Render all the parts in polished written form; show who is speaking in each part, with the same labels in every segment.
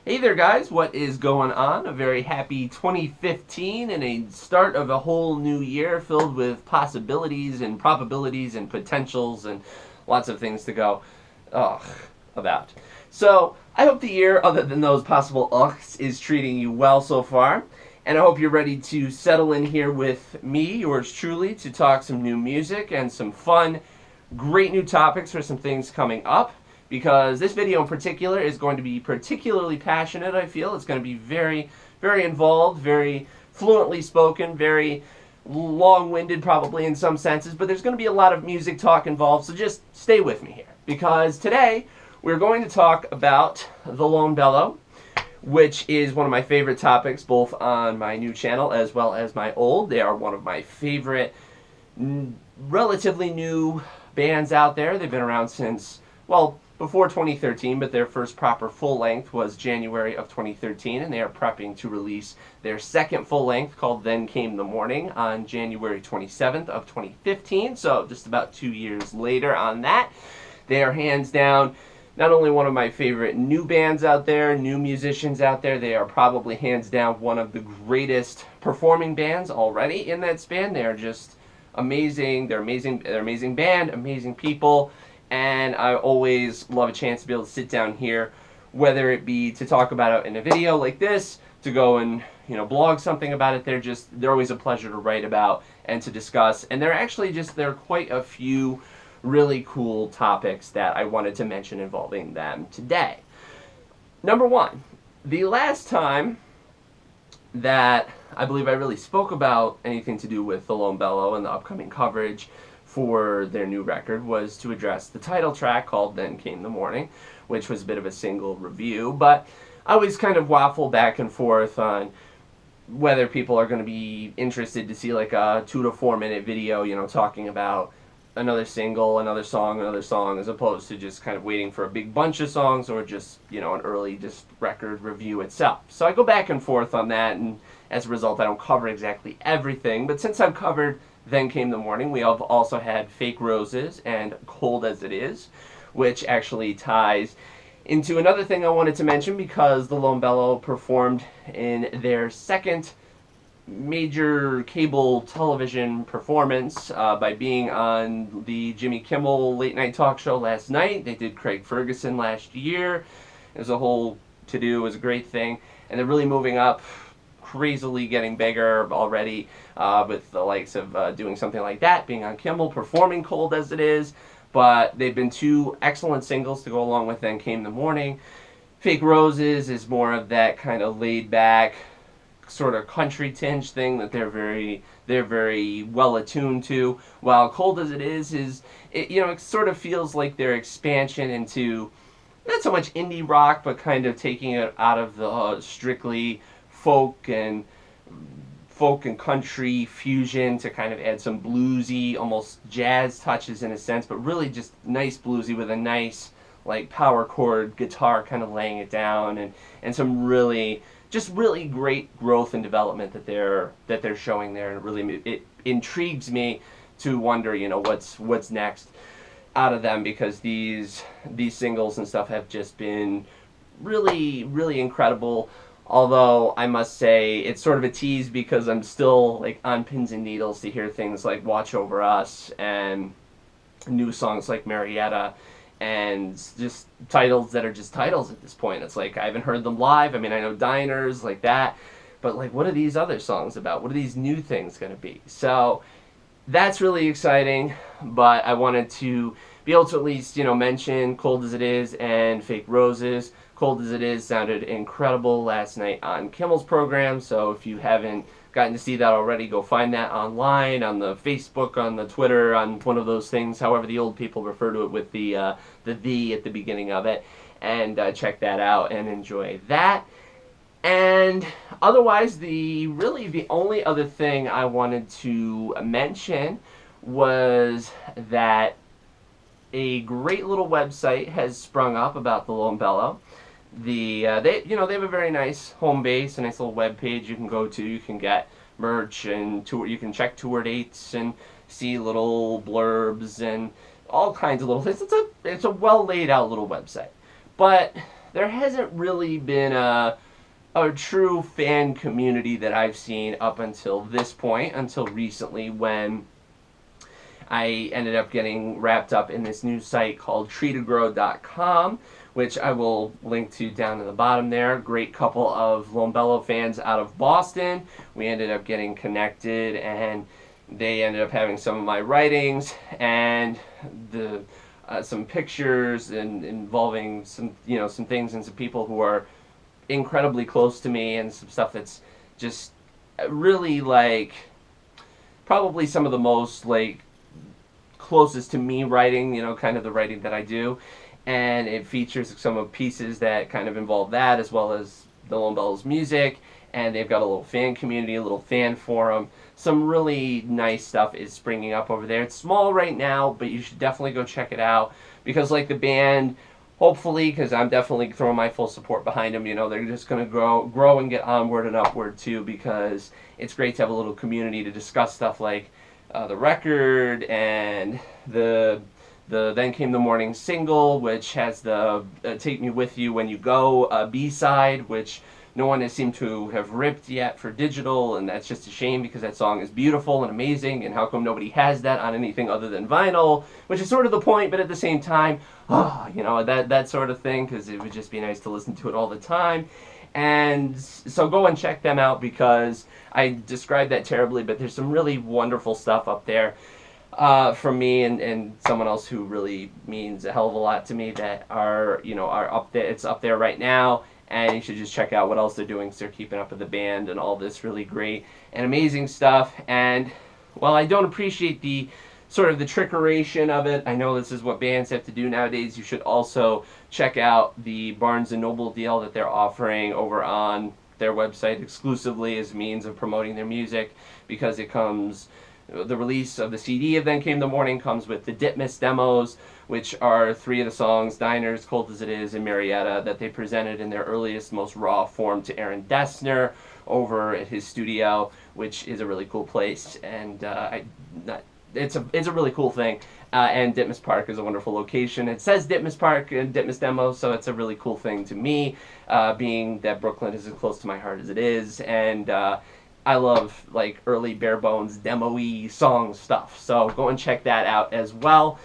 Speaker 1: Hey there guys, what is going on? A very happy 2015 and a start of a whole new year filled with possibilities and probabilities and potentials and lots of things to go ugh about. So I hope the year, other than those possible ughs, is treating you well so far. And I hope you're ready to settle in here with me, yours truly, to talk some new music and some fun, great new topics for some things coming up, because this video in particular is going to be particularly passionate. I feel it's going to be very, very involved, very fluently spoken, very long-winded probably in some senses, but there's going to be a lot of music talk involved, so just stay with me here, because today we're going to talk about the Lone Bellow, which is one of my favorite topics both on my new channel as well as my old. They are one of my favorite relatively new bands out there. They've been around since, well, before 2013, but their first proper full length was January of 2013, and they are prepping to release their second full length called Then Came the Morning on January 27th of 2015, so just about 2 years later on that. They are hands down not only one of my favorite new bands out there, new musicians out there, they are probably hands down one of the greatest performing bands already in that span. They are just amazing. They're amazing band, amazing people. And I always love a chance to be able to sit down here, whether it be to talk about it in a video like this, to go and blog something about it. They're always a pleasure to write about and to discuss. And there are quite a few really cool topics that I wanted to mention involving them today. Number one, the last time that I believe I really spoke about anything to do with the Lone Bellow and the upcoming coverage for their new record was to address the title track called Then Came the Morning, which was a bit of a single review, but I always kind of waffle back and forth on whether people are going to be interested to see like a 2 to 4 minute video, talking about another single, another song, as opposed to just kind of waiting for a big bunch of songs or just, an early just record review itself. So I go back and forth on that, and as a result I don't cover exactly everything, but since I've covered Then Came the Morning, we have also had Fake Roses and Cold as It Is, which actually ties into another thing I wanted to mention, because the Lone Bellow performed in their second major cable television performance by being on the Jimmy Kimmel late night talk show last night. They did Craig Ferguson last year. It was a whole to-do. It was a great thing. And they're really moving up, crazily getting bigger already, with the likes of doing something like that, being on Kimmel, performing Cold as It Is. But they've been two excellent singles to go along with Then Came the Morning. Fake Roses is more of that kind of laid back, sort of country tinge thing that they're very well attuned to, while Cold as It Is it sort of feels like their expansion into not so much indie rock, but kind of taking it out of the strictly folk and country fusion to kind of add some bluesy, almost jazz touches in a sense, but really just nice bluesy with a nice like power chord guitar kind of laying it down, and some really great growth and development that they're showing there. And it intrigues me to wonder, what's next out of them, because these singles and stuff have just been really incredible. Although I must say it's sort of a tease, because I'm still like on pins and needles to hear things like Watch Over Us and new songs like Marietta, and just titles that are just titles at this point. It's like I haven't heard them live. I mean, I know Diners, like that, but like, what are these other songs about? What are these new things going to be? So that's really exciting, but I wanted to be able to at least, mention Cold as It Is and Fake Roses. Cold as It Is sounded incredible last night on Kimmel's program, so if you haven't gotten to see that already, go find that online, on the Facebook, on the Twitter, on one of those things, however the old people refer to it with the "the" at the beginning of it, and check that out and enjoy that. And otherwise, the only other thing I wanted to mention was that a great little website has sprung up about the Lone Bellow. They have a very nice home base, a nice little web page you can go to. You can get merch and tour. You can check tour dates and see little blurbs and all kinds of little things. It's a well laid out little website. But there hasn't really been a true fan community that I've seen up until this point, until recently when I ended up getting wrapped up in this new site called treetogrowd.com, which I will link to down in the bottom there. Great couple of Lone Bellow fans out of Boston. We ended up getting connected, and they ended up having some of my writings and the some pictures and involving some some things and some people who are incredibly close to me, and some stuff that's just really like probably some of the most like closest to me writing, kind of the writing that I do. And it features some of pieces that kind of involve that, as well as the Lone Bellow's music. And they've got a little fan community, a little fan forum. Some really nice stuff is springing up over there. It's small right now, but you should definitely go check it out, because like the band, hopefully, because I'm definitely throwing my full support behind them, they're just going to grow and get onward and upward too, because it's great to have a little community to discuss stuff like the record and the Then Came the Morning single, which has the Take Me With You When You Go B-side, which no one has seemed to have ripped yet for digital, and that's just a shame, because that song is beautiful and amazing, and how come nobody has that on anything other than vinyl, which is sort of the point, but at the same time, that sort of thing, because it would just be nice to listen to it all the time. And so go and check them out, because I described that terribly, but there's some really wonderful stuff up there from me and someone else who really means a hell of a lot to me that are up there. It's up there right now, and you should just check out what else they're doing, because they're keeping up with the band and all this really great and amazing stuff. And while I don't appreciate the sort of the trickeration of it, I know this is what bands have to do nowadays. You should also check out the Barnes & Noble deal that they're offering over on their website exclusively as a means of promoting their music, because it comes, the release of the CD of Then Came the Morning comes with the Ditmas demos, which are 3 of the songs, Diners, Cold as It Is, and Marietta, that they presented in their earliest, most raw form to Aaron Dessner over at his studio, which is a really cool place, and it's a really cool thing. And Ditmas Park is a wonderful location. It says Ditmas Park and Ditmas Demo, so it's a really cool thing to me, being that Brooklyn is as close to my heart as it is, and I love like early bare bones demo-y song stuff. So go and check that out as well.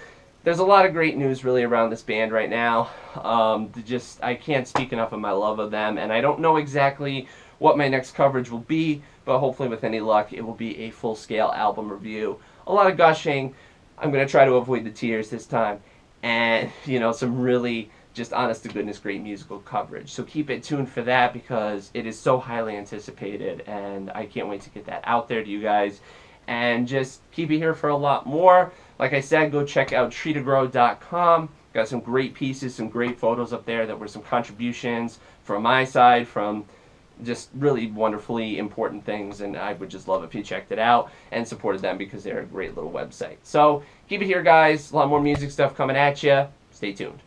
Speaker 1: There's a lot of great news really around this band right now. I can't speak enough of my love of them, and I don't know exactly what my next coverage will be, but hopefully with any luck it will be a full-scale album review. A lot of gushing. I'm going to try to avoid the tears this time, and some really just honest to goodness great musical coverage. So keep it tuned for that, because it is so highly anticipated, and I can't wait to get that out there to you guys. And just keep it here for a lot more. Like I said, go check out treetogrowd.com. Got some great pieces, some great photos up there that were some contributions from my side, from just really wonderfully important things, and I would just love if you checked it out and supported them, because they're a great little website. So keep it here, guys. A lot more music stuff coming at you. Stay tuned.